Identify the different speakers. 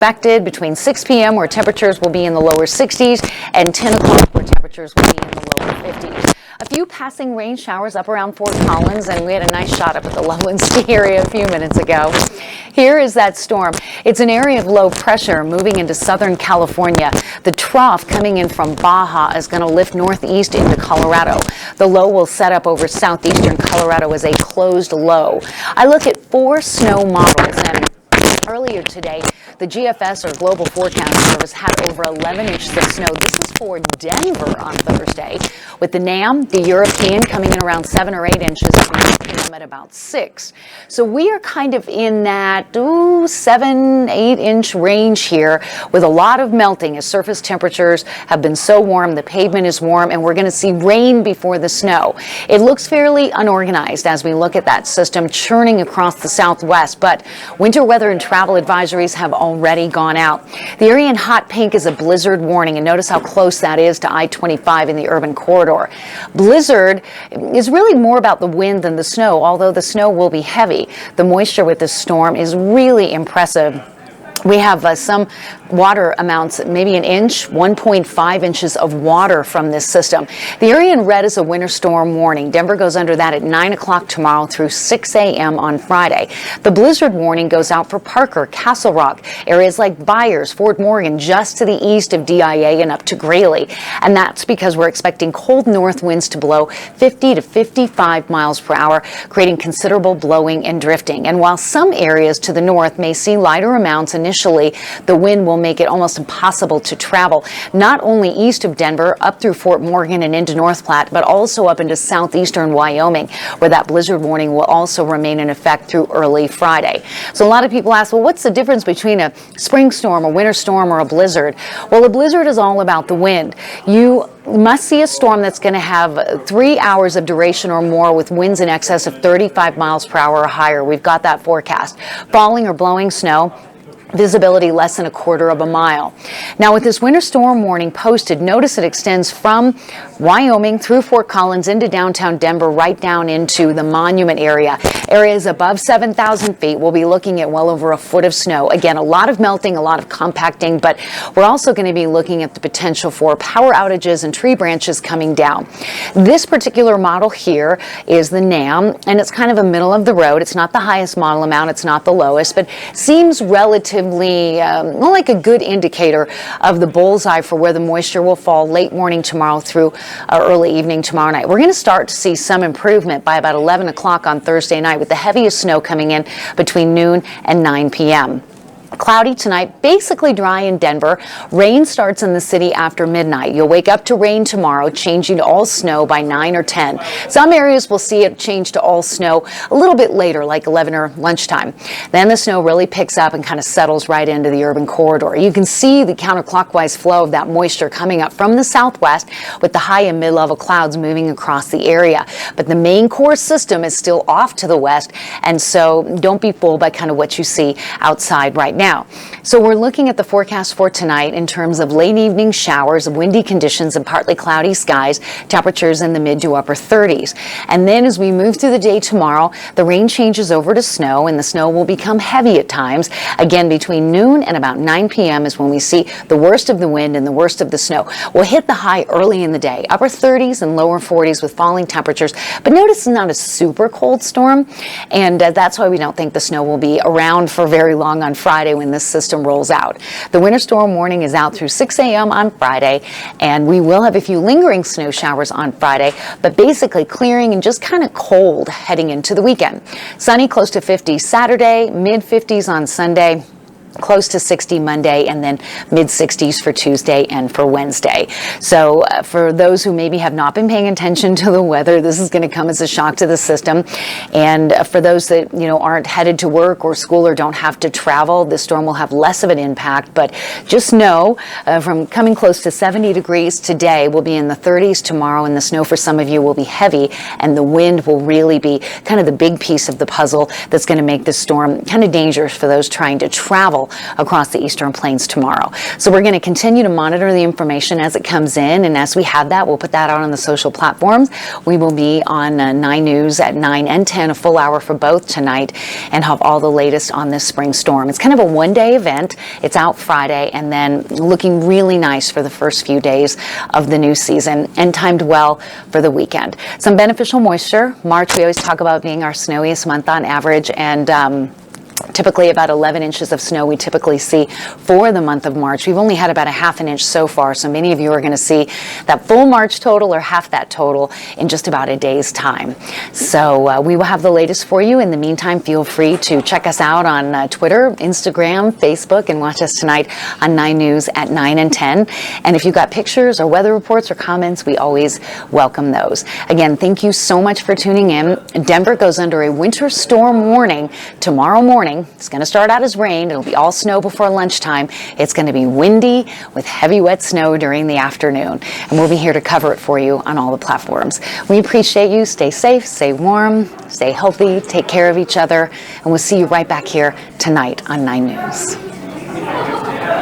Speaker 1: expected between 6 p.m. where temperatures will be in the lower 60s and 10 o'clock where temperatures will be in the lower 50s. A few passing rain showers up around Fort Collins, and we had a nice shot up at the Loveland ski area a few minutes ago. Here is that storm. It's an area of low pressure moving into southern California. The trough coming in from Baja is going to lift northeast into Colorado. The low will set up over southeastern Colorado as a closed low. I look at 4 snow models, and earlier today, the GFS, or Global Forecast Service, had over 11 inches of snow. This is for Denver on Thursday, with the NAM, the European, coming in around 7 or 8 inches, and at about 6. So we are kind of in that 7, 8 inch range here, with a lot of melting as surface temperatures have been so warm. The pavement is warm, and we're going to see rain before the snow. It looks fairly unorganized as we look at that system churning across the southwest, but winter weather and travel advisories have already gone out. The area in hot pink is a blizzard warning, and notice how close that is to I-25 in the urban corridor. Blizzard is really more about the wind than the snow, although the snow will be heavy. The moisture with this storm is really impressive. We have some water amounts, maybe an inch, 1.5 inches of water from this system. The area in red is a winter storm warning. Denver goes under that at 9 o'clock tomorrow through 6 a.m. on Friday. The blizzard warning goes out for Parker, Castle Rock, areas like Byers, Fort Morgan, just to the east of DIA and up to Greeley. And that's because we're expecting cold north winds to blow 50 to 55 miles per hour, creating considerable blowing and drifting. And while some areas to the north may see lighter amounts initially, the wind will make it almost impossible to travel, not only east of Denver, up through Fort Morgan and into North Platte, but also up into southeastern Wyoming, where that blizzard warning will also remain in effect through early Friday. So a lot of people ask, well, what's the difference between a spring storm, a winter storm, or a blizzard? Well, a blizzard is all about the wind. You must see a storm that's going to have 3 hours of duration or more with winds in excess of 35 miles per hour or higher. We've got that forecast. Falling or blowing snow, visibility less than 1/4 of a mile. Now, with this winter storm warning posted, notice it extends from Wyoming through Fort Collins into downtown Denver, right down into the Monument area. Areas above 7,000 feet, we'll be looking at well over 1 foot of snow. Again, a lot of melting, a lot of compacting, but we're also going to be looking at the potential for power outages and tree branches coming down. This particular model here is the NAM, and it's kind of a middle of the road. It's not the highest model amount, it's not the lowest, but seems relatively like a good indicator of the bullseye for where the moisture will fall late morning tomorrow through early evening tomorrow night. We're going to start to see some improvement by about 11 o'clock on Thursday night, with the heaviest snow coming in between noon and 9 p.m. Cloudy tonight, basically dry in Denver. Rain starts in the city after midnight. You'll wake up to rain tomorrow, changing to all snow by 9 or 10. Some areas will see it change to all snow a little bit later, like 11 or lunchtime. Then the snow really picks up and kind of settles right into the urban corridor. You can see the counterclockwise flow of that moisture coming up from the southwest, with the high and mid-level clouds moving across the area. But the main core system is still off to the west, and so don't be fooled by kind of what you see outside right now. So we're looking at the forecast for tonight in terms of late evening showers, windy conditions, and partly cloudy skies, temperatures in the mid to upper 30s. And then as we move through the day tomorrow, the rain changes over to snow, and the snow will become heavy at times. Again, between noon and about 9 p.m. is when we see the worst of the wind and the worst of the snow. We'll hit the high early in the day, upper 30s and lower 40s with falling temperatures. But notice it's not a super cold storm, and that's why we don't think the snow will be around for very long on Friday when this system rolls out. The winter storm warning is out through 6 a.m. on Friday, and we will have a few lingering snow showers on Friday, but basically clearing and just kind of cold heading into the weekend. Sunny, close to 50 Saturday, mid 50s on Sunday, close to 60 Monday, and then mid-60s for Tuesday and for Wednesday. So for those who maybe have not been paying attention to the weather, this is going to come as a shock to the system. And for those that aren't headed to work or school or don't have to travel, this storm will have less of an impact. But just know from coming close to 70 degrees today, we'll be in the 30s tomorrow, and the snow for some of you will be heavy, and the wind will really be kind of the big piece of the puzzle that's going to make this storm kind of dangerous for those trying to travel potential across the Eastern Plains tomorrow. So we're going to continue to monitor the information as it comes in, and as we have that, we'll put that out on the social platforms. We will be on 9 News at 9 and 10, a full hour for both tonight, and have all the latest on this spring storm. It's kind of a one-day event. It's out Friday, and then looking really nice for the first few days of the new season, and timed well for the weekend. Some beneficial moisture. March, we always talk about being our snowiest month on average, and typically about 11 inches of snow we typically see for the month of March. We've only had about a half an inch so far, so many of you are going to see that full March total or half that total in just about a day's time. So we will have the latest for you. In the meantime, feel free to check us out on Twitter, Instagram, Facebook, and watch us tonight on 9 News at 9 and 10. And if you've got pictures or weather reports or comments, we always welcome those. Again, thank you so much for tuning in. Denver goes under a winter storm warning tomorrow morning. It's going to start out as rain. It'll be all snow before lunchtime. It's going to be windy with heavy wet snow during the afternoon. And we'll be here to cover it for you on all the platforms. We appreciate you. Stay safe, stay warm, stay healthy, take care of each other. And we'll see you right back here tonight on 9 News.